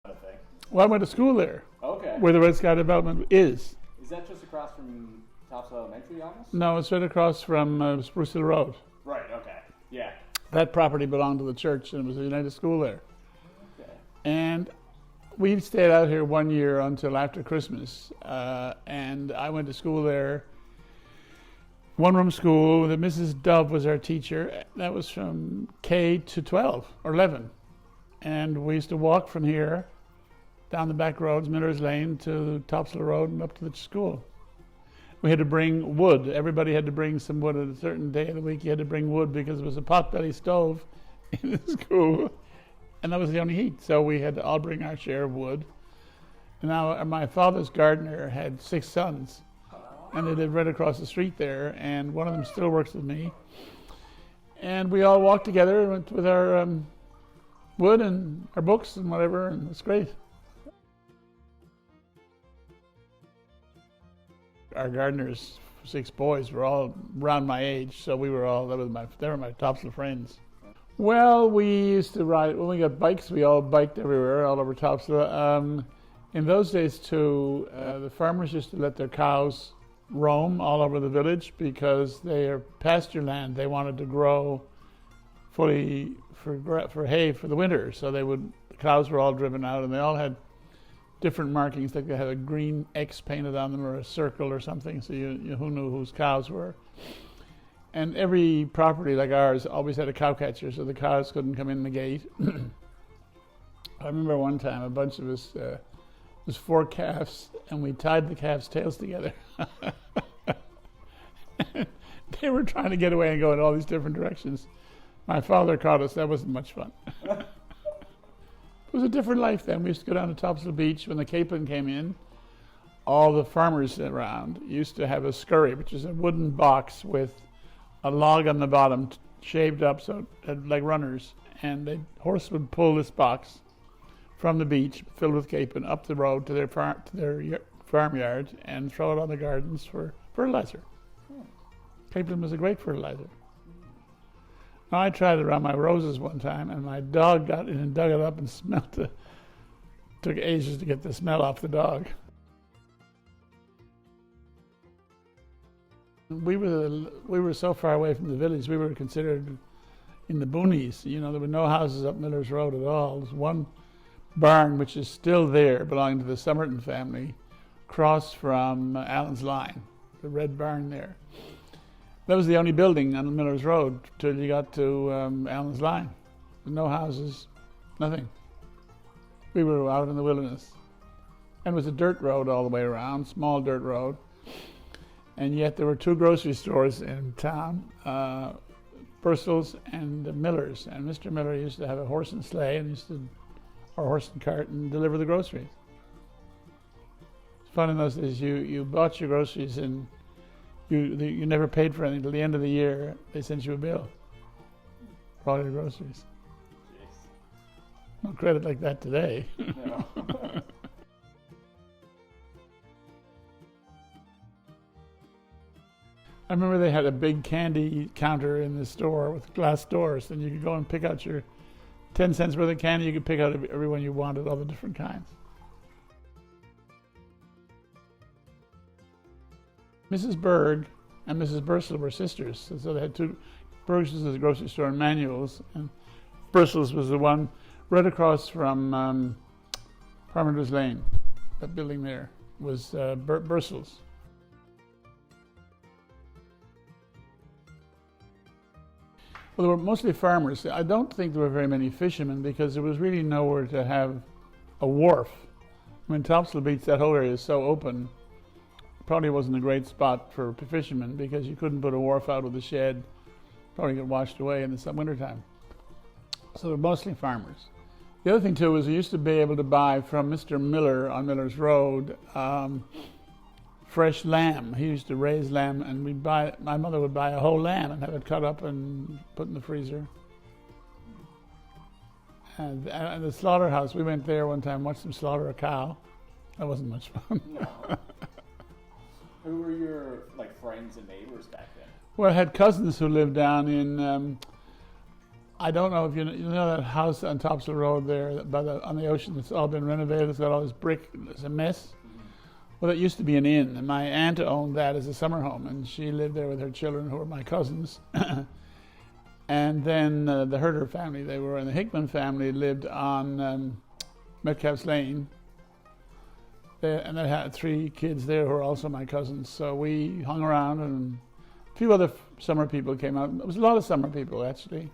of thing. Well, I went to school there, Okay. where the Red Sky Development is. Is that just across from Topsail Elementary almost? No, it's right across from Spruce Hill Road. Right, okay. Yeah. That property belonged to the church, and it was a United School there. Okay. And we stayed out here 1 year until after Christmas, and I went to school there. One-room school. The Mrs. Dove was our teacher. That was from K to 12 or 11. And we used to walk from here down the back roads, Miller's Lane, to Topsail Road and up to the school. We had to bring wood. Everybody had to bring some wood at a certain day of the week. You had to bring wood because it was a potbelly stove in the school, and that was the only heat. So we had to all bring our share of wood. And now my father's gardener had 6 sons, and they lived right across the street there, and one of them still works with me. And we all walked together and went with our wood and our books and whatever, and it's great. Our gardeners, 6 boys, were all around my age, so we were all, they were my Topsail friends. Well, we used to ride, when we got bikes, we all biked everywhere, all over Topsail. In those days too, the farmers used to let their cows roam all over the village because they are pasture land. They wanted to grow fully for hay for the winter, so the cows were all driven out, and they all had different markings, like they had a green X painted on them or a circle or something, so you who knew whose cows were. And every property like ours always had a cow catcher, so the cows couldn't come in the gate. I remember one time a bunch of us, it was 4 calves, and we tied the calves' tails together. They were trying to get away and go in all these different directions. My father caught us. That wasn't much fun. It was a different life then. We used to go down to Topsail Beach when the Capelin came in. All the farmers around used to have a scurry, which is a wooden box with a log on the bottom shaved up so it had like runners. And the horse would pull this box from the beach filled with Capelin up the road to their farmyard and throw it on the gardens for fertilizer. Capelin was a great fertilizer. I tried it around my roses one time, and my dog got in and dug it up and smelled it. Took ages to get the smell off the dog. We were so far away from the village, we were considered in the boonies. You know, there were no houses up Miller's Road at all. There's one barn, which is still there, belonging to the Somerton family, across from Allen's Line, the red barn there. That was the only building on Miller's Road till you got to Allen's Line. No houses, nothing. We were out in the wilderness. And it was a dirt road all the way around, small dirt road. And yet there were 2 grocery stores in town, Bristol's and Miller's. And Mr. Miller used to have a horse and sleigh or horse and cart and deliver the groceries. It's fun in those days. You bought your groceries and you never paid for anything till the end of the year. They sent you a bill for all your groceries. Jeez. No credit like that today. No. I remember they had a big candy counter in the store with glass doors, and you could go and pick out your 10 cents worth of candy. You could pick out every one you wanted, all the different kinds. Mrs. Berg and Mrs. Bursell were sisters, so they had 2. Berg's was the grocery store in Manuel's, and Bursell's was the one right across from Parmenter's Lane. That building there was Bursell's. Well, they were mostly farmers. I don't think there were very many fishermen because there was really nowhere to have a wharf. I mean, Topsail Beach, that whole area is so open. Probably wasn't a great spot for fishermen because you couldn't put a wharf out with a shed. Probably get washed away in the wintertime. So they're mostly farmers. The other thing too was we used to be able to buy from Mr. Miller on Miller's Road fresh lamb. He used to raise lamb, and my mother would buy a whole lamb and have it cut up and put in the freezer. And the slaughterhouse, we went there one time, watched them slaughter a cow. That wasn't much fun. No. Who were your friends and neighbors back then? Well, I had cousins who lived down in I don't know if you know that house on Topsail Road there on the ocean that's all been renovated. It's got all this brick. It's a mess. Well, it used to be an inn, and my aunt owned that as a summer home, and she lived there with her children, who were my cousins. And then the Herder family, and the Hickman family lived on Metcalfe's Lane. And they had 3 kids there who were also my cousins. So we hung around, and a few other summer people came out. It was a lot of summer people, actually.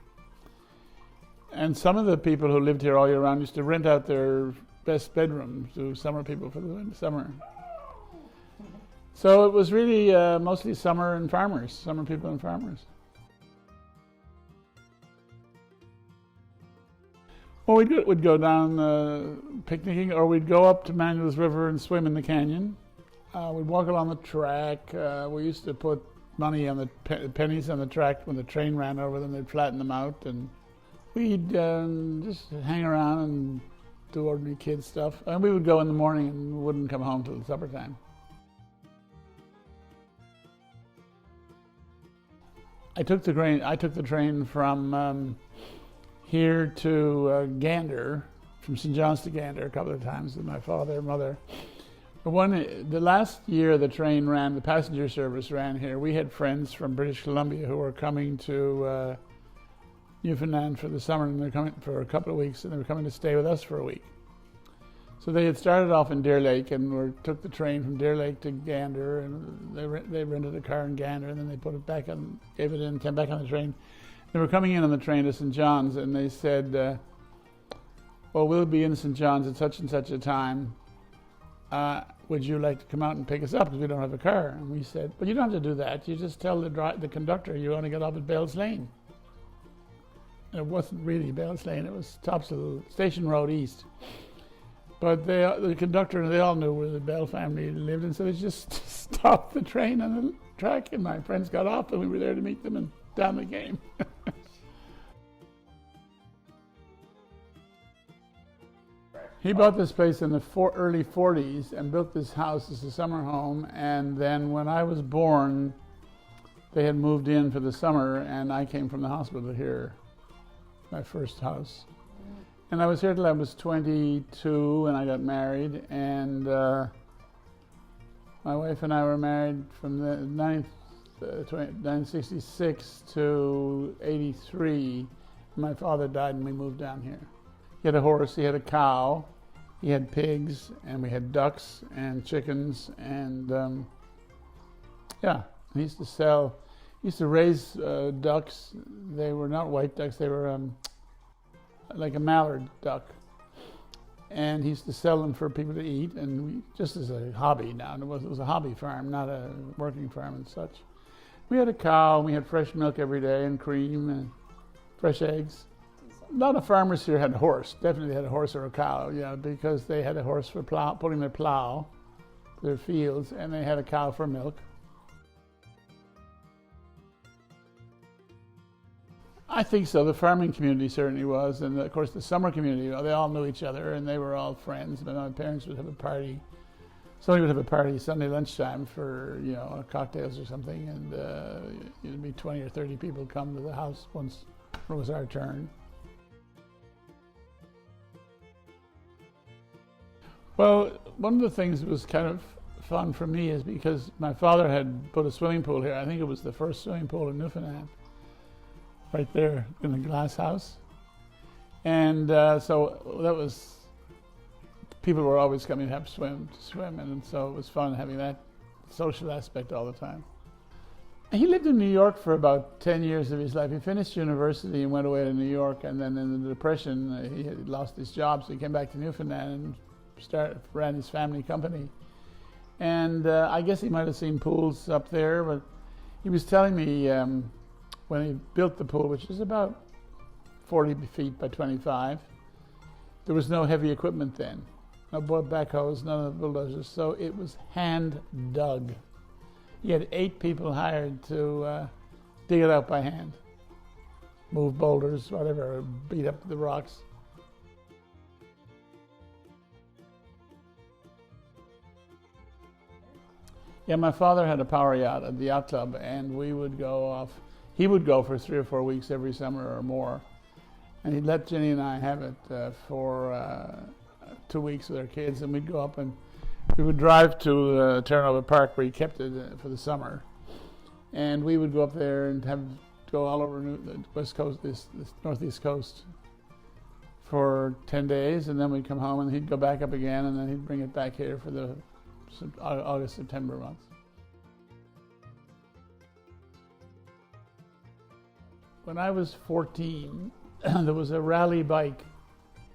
And some of the people who lived here all year round used to rent out their best bedroom to summer people for the summer. So it was really mostly summer people and farmers. Well, we'd go down picnicking, or we'd go up to Manuel's River and swim in the canyon. We'd walk along the track. We used to put money on the pennies on the track. When the train ran over them, they'd flatten them out, and we'd just hang around and do ordinary kid stuff. And we would go in the morning and wouldn't come home till supper time. I took the train from here to Gander, from St. John's to Gander a couple of times with my father and mother. The last year the train ran, the passenger service ran here, we had friends from British Columbia who were coming to Newfoundland for the summer, and they're coming for a couple of weeks, and they were coming to stay with us for a week. So they had started off in Deer Lake and took the train from Deer Lake to Gander, and they rented a car in Gander, and then they put it back on, gave it in, came back on the train. They were coming in on the train to St. John's, and they said, well, we'll be in St. John's at such and such a time. Would you like to come out and pick us up, because we don't have a car? And we said, well, you don't have to do that. You just tell the conductor you want to get off at Bell's Lane. And it wasn't really Bell's Lane, it was Topsail Station Road East. But the conductor, they all knew where the Bell family lived, and so they just stopped the train on the track, and my friends got off, and we were there to meet them and down the game. He bought this place in the early 40s and built this house as a summer home, and then when I was born, they had moved in for the summer, and I came from the hospital here, my first house. And I was here till I was 22, and I got married, and my wife and I were married from the 1966 to 83. My father died, and we moved down here. He had a horse, he had a cow, he had pigs, and we had ducks and chickens, and he used to raise ducks. They were not white ducks, they were like a mallard duck, and he used to sell them for people to eat, and just as a hobby now. It was a hobby farm, not a working farm and such. We had a cow, and we had fresh milk every day, and cream, and fresh eggs. A lot of farmers here had a horse, definitely had a horse or a cow, because they had a horse for pulling their plow, their fields, and they had a cow for milk. I think so. The farming community certainly was, and of course the summer community, they all knew each other, and they were all friends. But my parents would have a party. Somebody would have a party Sunday lunchtime for, cocktails or something, and it'd be 20 or 30 people come to the house once it was our turn. Well, one of the things that was kind of fun for me is because my father had put a swimming pool here. I think it was the first swimming pool in Newfoundland, right there in the glass house. And so that was, people were always coming to swim, and so it was fun having that social aspect all the time. He lived in New York for about 10 years of his life. He finished university and went away to New York, and then in the Depression, he had lost his job, so he came back to Newfoundland and ran his family company. And I guess he might have seen pools up there, but he was telling me when he built the pool, which is about 40 feet by 25, there was no heavy equipment then. No backhoes, none of the bulldozers, so it was hand dug. He had 8 people hired to dig it out by hand, move boulders, whatever, beat up the rocks. Yeah, my father had a power yacht at the yacht club, and we would go off. He would go for 3 or 4 weeks every summer or more, And he'd let Jenny and I have it for 2 weeks with our kids, and we'd go up and we would drive to Terranova Park where he kept it for the summer. And we would go up there and go all over the west coast, this northeast coast for 10 days, and then we'd come home and he'd go back up again, and then he'd bring it back here for the August, September months. When I was 14, there was a rally bike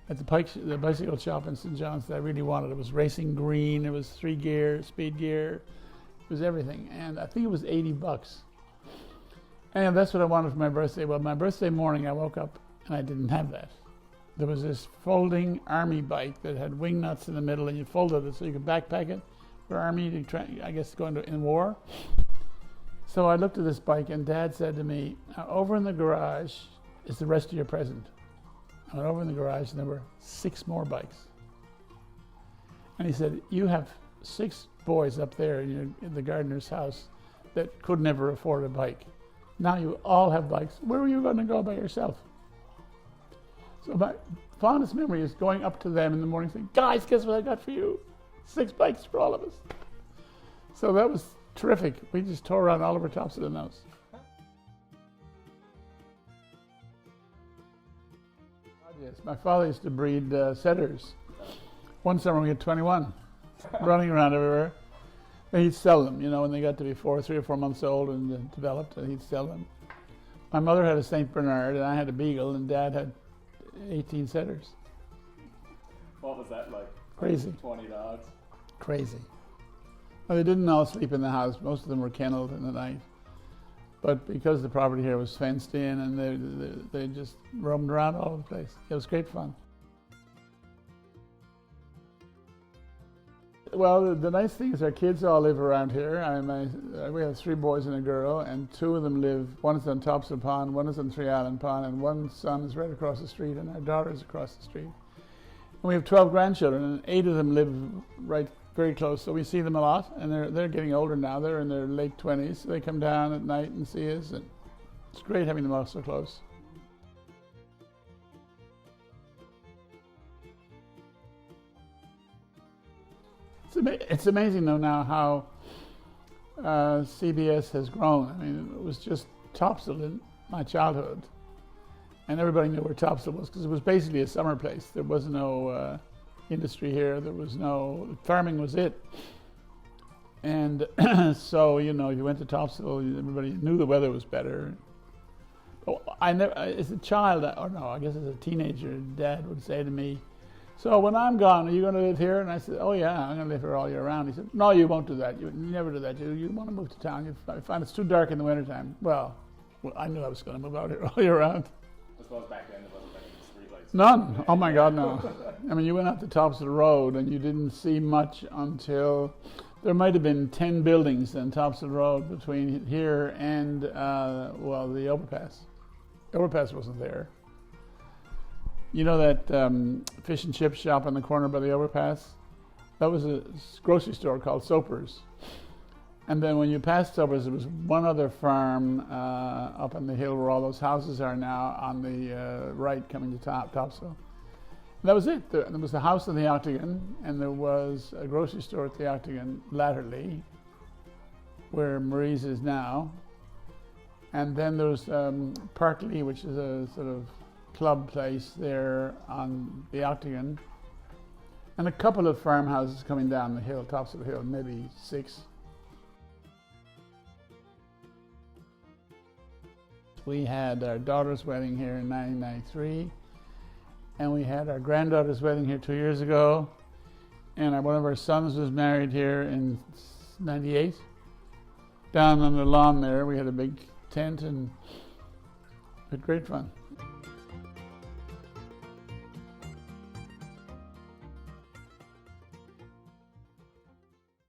at the bicycle shop in St. John's that I really wanted. It was racing green, it was 3-gear, speed gear, it was everything. And I think it was $80. And that's what I wanted for my birthday. Well, my birthday morning I woke up and I didn't have that. There was this folding army bike that had wing nuts in the middle, and you folded it so you could backpack it for army to try, I guess, go in war. So I looked at this bike, and Dad said to me, over in the garage is the rest of your present. I went over in the garage, and there were 6 more bikes. And he said, you have 6 boys up there in the gardener's house that could never afford a bike. Now you all have bikes. Where are you going to go by yourself? So my fondest memory is going up to them in the morning saying, guys, guess what I got for you? 6 bikes for all of us. So that was terrific. We just tore around all over Topsail in those. Yes, my father used to breed setters. One summer we had 21 running around everywhere. And he'd sell them, when they got to be 3 or 4 months old and developed, and he'd sell them. My mother had a St. Bernard, and I had a Beagle, and Dad had 18 setters. What was that like? Crazy. 20 dogs? Crazy. Well, they didn't all sleep in the house. Most of them were kenneled in the night. But because the property here was fenced in, and they just roamed around all over the place. It was great fun. Well, the nice thing is our kids all live around here. We have 3 boys and a girl, and 2 of them live, one is on Topsail Pond, one is on Three Island Pond, and one son is right across the street, and our daughter is across the street. And we have 12 grandchildren, and 8 of them live right very close, so we see them a lot, and they're getting older now. They're in their late 20s, so they come down at night and see us, and it's great having them all so close. It's amazing, though, now how CBS has grown. I mean, it was just Topsail in my childhood, and everybody knew where Topsail was because it was basically a summer place. There was no industry here. There was no farming. Was it? And so you went to Topsail. Everybody knew the weather was better. But I never, as a child, or no, I guess as a teenager, Dad would say to me, so when I'm gone, are you going to live here? And I said, oh yeah, I'm going to live here all year round. He said, no, you won't do that. You never do that. You want to move to town. You find it's too dark in the wintertime. Well, I knew I was going to move out here all year round. I suppose back then there wasn't any streetlights. None. Oh my God, no. I mean, you went out the tops of the road and you didn't see much until there might have been 10 buildings on tops of the road between here and, the overpass. The overpass wasn't there. You know that fish and chip shop on the corner by the overpass? That was a grocery store called Soper's. And then when you passed Soper's, there was one other farm up on the hill where all those houses are now on the right coming to Topsail. And that was it. There was the house in the Octagon, and there was a grocery store at the Octagon latterly, where Marie's is now. And then there was Parkley, which is a sort of club place there on the Octagon, and a couple of farmhouses coming down the hill, Topsail Hill, maybe 6. We had our daughter's wedding here in 1993, and we had our granddaughter's wedding here 2 years ago, and one of our sons was married here in 98. Down on the lawn there, we had a big tent, and we had great fun.